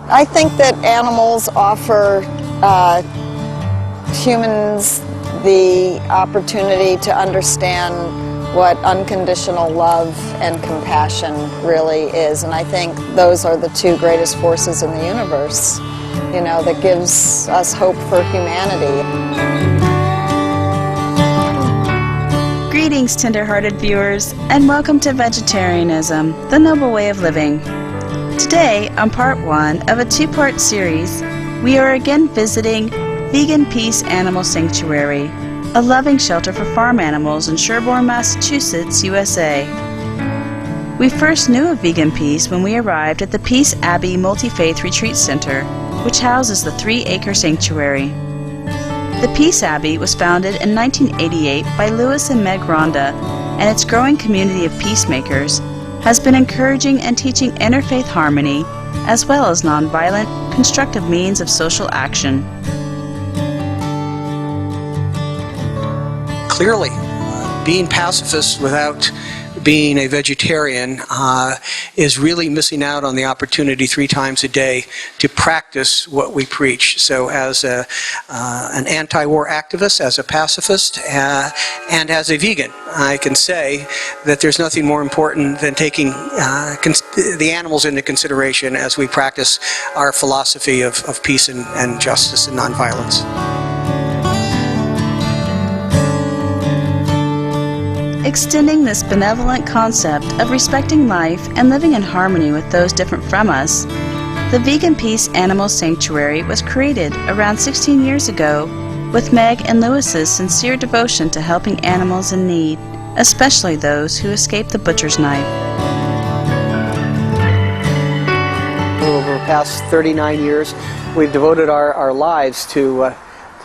I think that animals offer humans the opportunity to understand what unconditional love and compassion really is, and I think those are the two greatest forces in the universe, you know, that gives us hope for humanity. Greetings, tender-hearted viewers, and welcome to Vegetarianism, the Noble Way of Living. Today, on part 1 of a 2-part series, we are again visiting Vegan Peace Animal Sanctuary, a loving shelter for farm animals in Sherborne, Massachusetts, USA. We first knew of Vegan Peace when we arrived at the Peace Abbey Multi-Faith Retreat Center, which houses the 3-acre sanctuary. The Peace Abbey was founded in 1988 by Louis and Meg Ronda, and its growing community of peacemakers has been encouraging and teaching interfaith harmony, as well as nonviolent, constructive means of social action. Clearly, being pacifist without being a vegetarian is really missing out on the opportunity 3 times a day to practice what we preach. So as an anti-war activist, as a pacifist, and as a vegan, I can say that there's nothing more important than taking the animals into consideration as we practice our philosophy of peace and justice and nonviolence. Extending this benevolent concept of respecting life and living in harmony with those different from us, the Vegan Peace Animal Sanctuary was created around 16 years ago with Meg and Louis's sincere devotion to helping animals in need, especially those who escape the butcher's knife. Over the past 39 years, we've devoted our lives to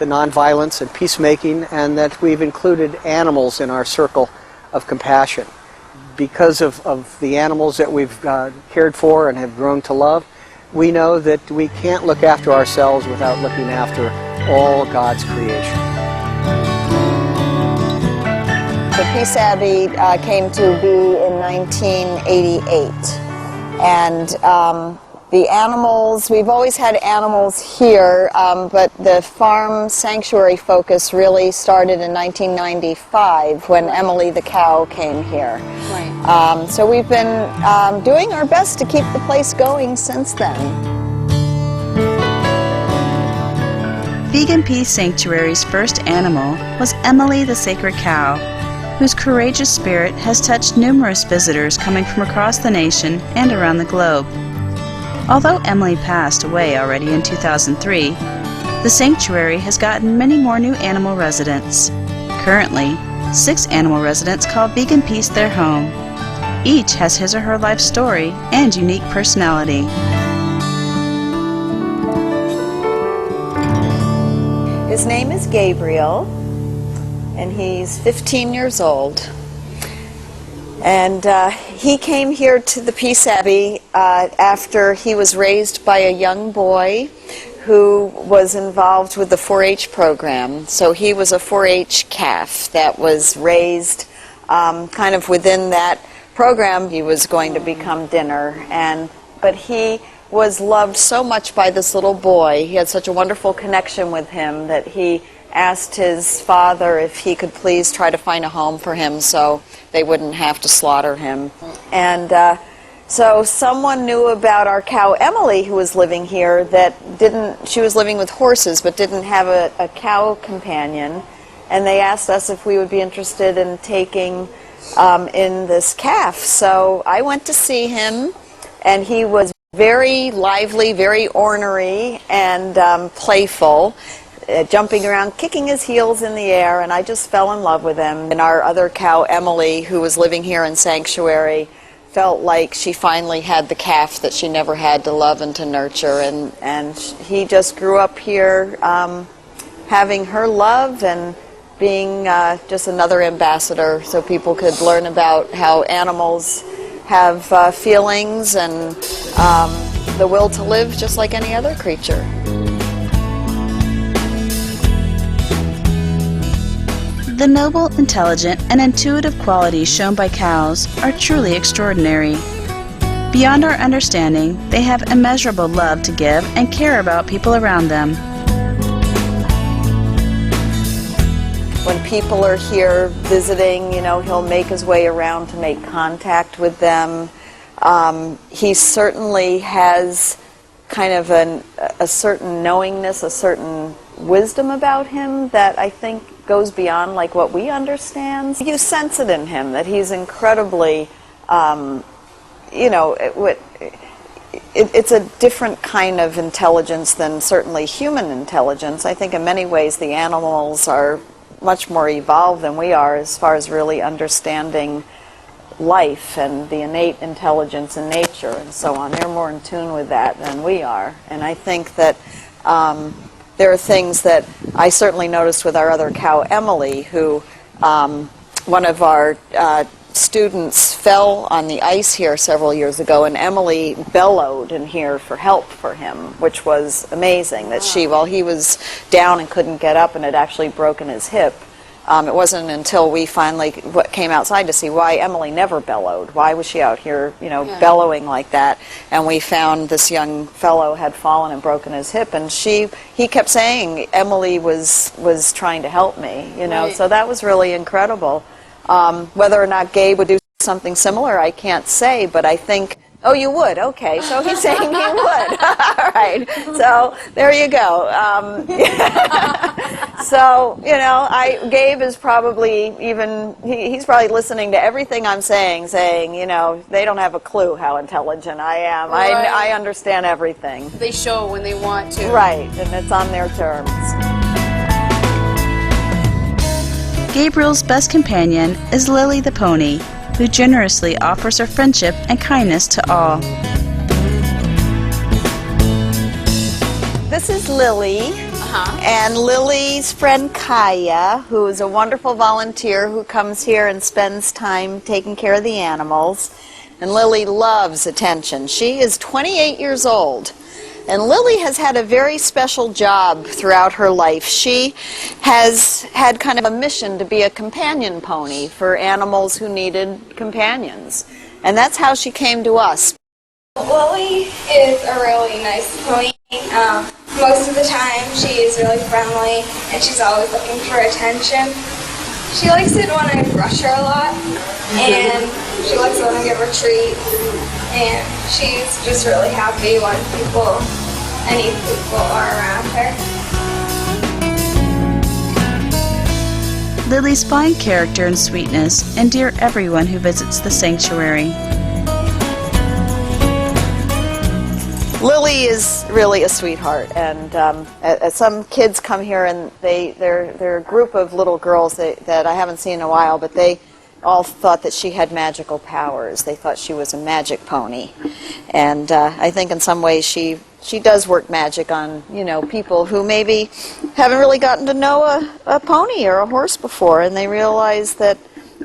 nonviolence and peacemaking, and that we've included animals in our circle of compassion. Because of the animals that we've cared for and have grown to love, we know that we can't look after ourselves without looking after all God's creation. The Peace Abbey came to be in 1988, and the animals, we've always had animals here, but the farm sanctuary focus really started in 1995 when Emily the cow came here. Right. So we've been doing our best to keep the place going since then. Vegan Peace Sanctuary's first animal was Emily the sacred cow, whose courageous spirit has touched numerous visitors coming from across the nation and around the globe. Although Emily passed away already in 2003, the sanctuary has gotten many more new animal residents. Currently, 6 animal residents call Vegan Peace their home. Each has his or her life story and unique personality. His name is Gabriel, and he's 15 years old. And he came here to the Peace Abbey after he was raised by a young boy who was involved with the 4-H program. So he was a 4-H calf that was raised kind of within that program. He was going to become dinner, but he was loved so much by this little boy. He had such a wonderful connection with him that he asked his father if he could please try to find a home for him so they wouldn't have to slaughter him. And so someone knew about our cow Emily, who was living here, she was living with horses but didn't have a cow companion, and they asked us if we would be interested in taking in this calf. So I went to see him, and he was very lively, very ornery, and playful, jumping around, kicking his heels in the air, and I just fell in love with him. And our other cow, Emily, who was living here in Sanctuary, felt like she finally had the calf that she never had to love and to nurture, and he just grew up here having her love and being just another ambassador so people could learn about how animals have feelings and the will to live just like any other creature. The noble, intelligent, and intuitive qualities shown by cows are truly extraordinary. Beyond our understanding, they have immeasurable love to give and care about people around them. When people are here visiting, he'll make his way around to make contact with them. He certainly has kind of a certain knowingness, a certain wisdom about him that I think goes beyond like what we understand. You sense it in him that he's incredibly, it's a different kind of intelligence than certainly human intelligence. I think in many ways the animals are much more evolved than we are as far as really understanding life and the innate intelligence in nature and so on. They're more in tune with that than we are. And I think that there are things that I certainly noticed with our other cow, Emily, who one of our students fell on the ice here several years ago, and Emily bellowed in here for help for him, which was amazing. That while he was down and couldn't get up and had actually broken his hip, it wasn't until we finally came outside to see why Emily never bellowed. Why was she out here, bellowing like that? And we found this young fellow had fallen and broken his hip, and he kept saying Emily was trying to help me, Right. So that was really incredible. Whether or not Gabe would do something similar, I can't say, but I think, oh, you would? Okay, so he's saying he would. All right, so there you go. So, Gabe is probably he's probably listening to everything I'm saying, they don't have a clue how intelligent I am. Right. I understand everything. They show when they want to. Right, and it's on their terms. Gabriel's best companion is Lily the pony, who generously offers her friendship and kindness to all. This is Lily, and Lily's friend Kaya, who is a wonderful volunteer who comes here and spends time taking care of the animals. And Lily loves attention. She is 28 years old. And Lily has had a very special job throughout her life. She has had kind of a mission to be a companion pony for animals who needed companions. And that's how she came to us. Lily is a really nice pony. Most of the time she is really friendly and she's always looking for attention. She likes it when I brush her a lot, and she likes it when I give her treats. And she's just really happy when any people are around her. Lily's fine character and sweetness endear everyone who visits the sanctuary. Lily is really a sweetheart, and some kids come here and they're a group of little girls that I haven't seen in a while, but they all thought that she had magical powers. They thought she was a magic pony. And I think in some ways she does work magic on, people who maybe haven't really gotten to know a pony or a horse before, and they realize that,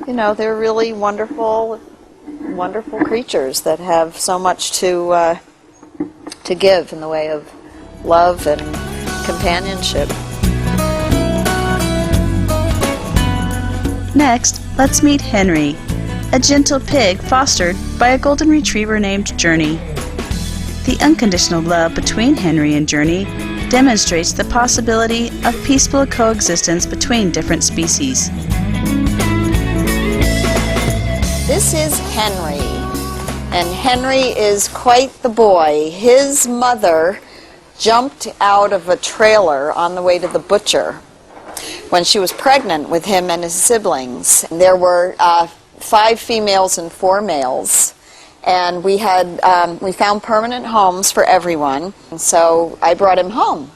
they're really wonderful, wonderful creatures that have so much to give in the way of love and companionship. Next, let's meet Henry, a gentle pig fostered by a golden retriever named Journey. The unconditional love between Henry and Journey demonstrates the possibility of peaceful coexistence between different species. This is Henry, and Henry is quite the boy. His mother jumped out of a trailer on the way to the butcher when she was pregnant with him and his siblings. There were 5 females and 4 males, and we found permanent homes for everyone. And so I brought him home,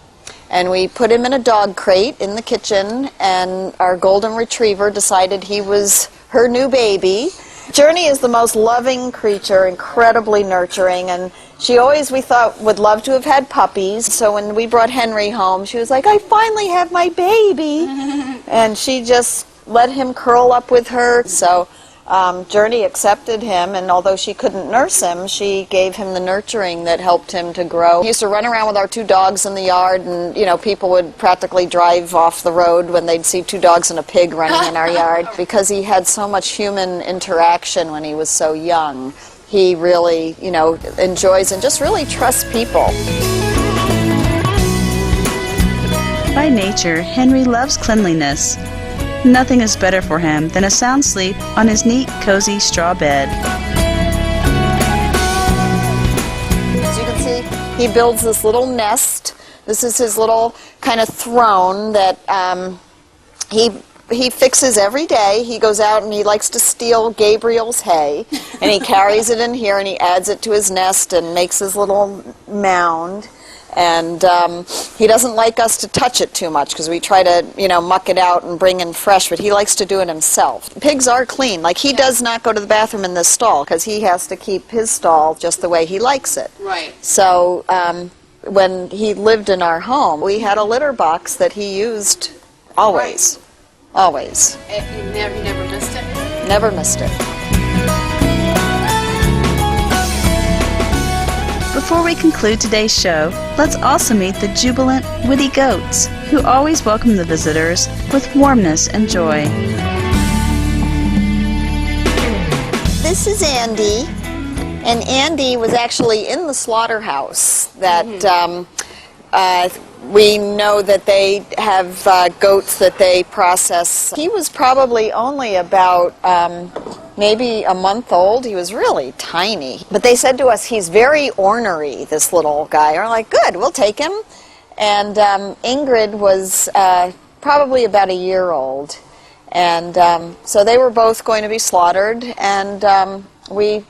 and we put him in a dog crate in the kitchen, and our golden retriever decided he was her new baby. Journey is the most loving creature, incredibly nurturing, and she always, we thought, would love to have had puppies. So when we brought Henry home, she was like, I finally have my baby. And she just let him curl up with her. So Journey accepted him, and although she couldn't nurse him, she gave him the nurturing that helped him to grow. He used to run around with our 2 dogs in the yard, and people would practically drive off the road when they'd see 2 dogs and a pig running in our yard, because he had so much human interaction when he was so young. he really, enjoys and just really trusts people. By nature, Henry loves cleanliness. Nothing is better for him than a sound sleep on his neat, cozy straw bed. As you can see, he builds this little nest. This is his little kind of throne that he fixes every day. He goes out and he likes to steal Gabriel's hay, and he carries it in here and he adds it to his nest and makes his little mound. And he doesn't like us to touch it too much because we try to, muck it out and bring in fresh, but he likes to do it himself. Pigs are clean. Like, he does not go to the bathroom in this stall because he has to keep his stall just the way he likes it. Right. So when he lived in our home, we had a litter box that he used always. Right. Always. You never missed it? Never missed it. Before we conclude today's show, let's also meet the jubilant, witty goats, who always welcome the visitors with warmness and joy. This is Andy, and Andy was actually in the slaughterhouse that we know that they have goats that they process. He was probably only about maybe a month old. He was really tiny. But they said to us, he's very ornery, this little guy. We're like, good, we'll take him. And Ingrid was probably about a year old. And so they were both going to be slaughtered, and we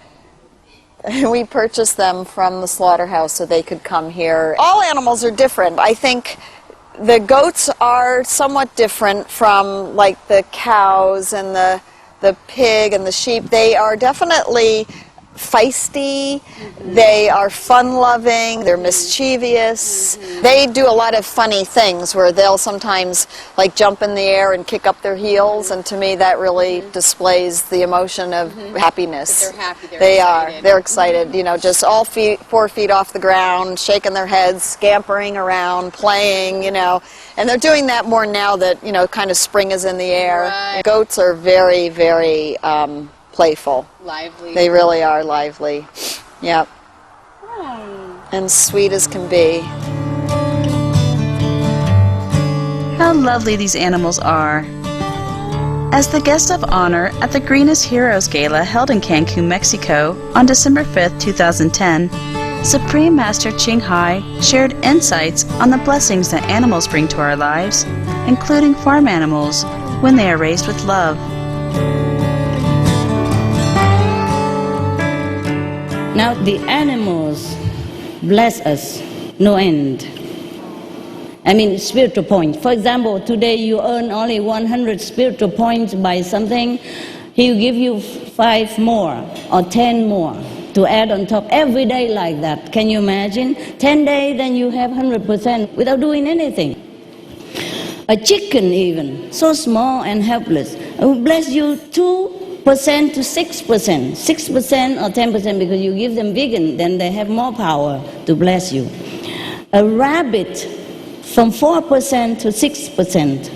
purchased them from the slaughterhouse so they could come here. All animals are different. I think the goats are somewhat different from like the cows and the pig and the sheep. They are definitely feisty, they are fun-loving, they're mischievous. They do a lot of funny things where they'll sometimes like jump in the air and kick up their heels, and to me that really displays the emotion of happiness. But they're happy, They excited. are. They're excited, just all 4 feet off the ground, shaking their heads, scampering around, playing, and they're doing that more now that, kind of spring is in the air. Right. Goats are very, very playful. Lively. They really are lively. Yep. And sweet as can be. How lovely these animals are. As the guest of honor at the Greenest Heroes Gala held in Cancun, Mexico on December 5th, 2010, Supreme Master Ching Hai shared insights on the blessings that animals bring to our lives, including farm animals, when they are raised with love. Now the animals bless us, no end. I mean, spiritual points. For example, today you earn only 100 spiritual points by something, he will give you 5 more or 10 more to add on top every day like that. Can you imagine? 10 days, then you have 100% without doing anything. A chicken even, so small and helpless, will bless you 2% to 6%, 6% or 10% because you give them vegan, then they have more power to bless you. A rabbit from 4% to 6%.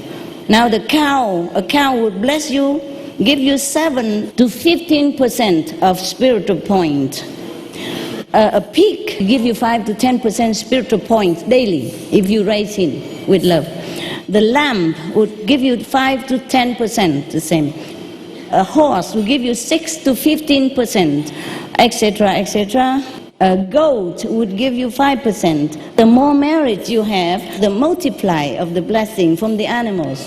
Now a cow would bless you, give you 7 to 15% of spiritual point. A pig give you 5 to 10% spiritual points daily if you raise him with love. The lamb would give you 5 to 10%, the same. A horse will give you 6 to 15%, etc., etc. A goat would give you 5%. The more merit you have, the multiply of the blessing from the animals.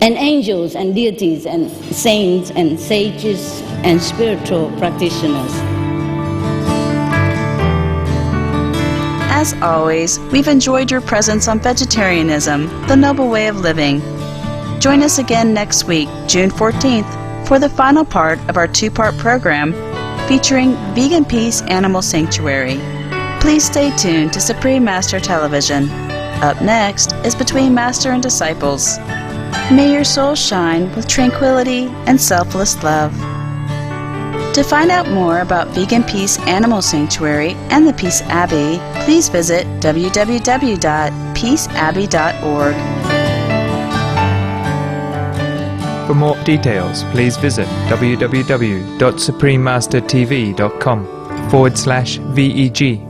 And angels and deities and saints and sages and spiritual practitioners. As always, we've enjoyed your presence on Vegetarianism, the Noble Way of Living. Join us again next week, June 14th, for the final part of our 2-part program featuring Vegan Peace Animal Sanctuary. Please stay tuned to Supreme Master Television. Up next is Between Master and Disciples. May your soul shine with tranquility and selfless love. To find out more about Vegan Peace Animal Sanctuary and the Peace Abbey, please visit www.peaceabbey.org. For more details, please visit www.suprememastertv.com/VEG.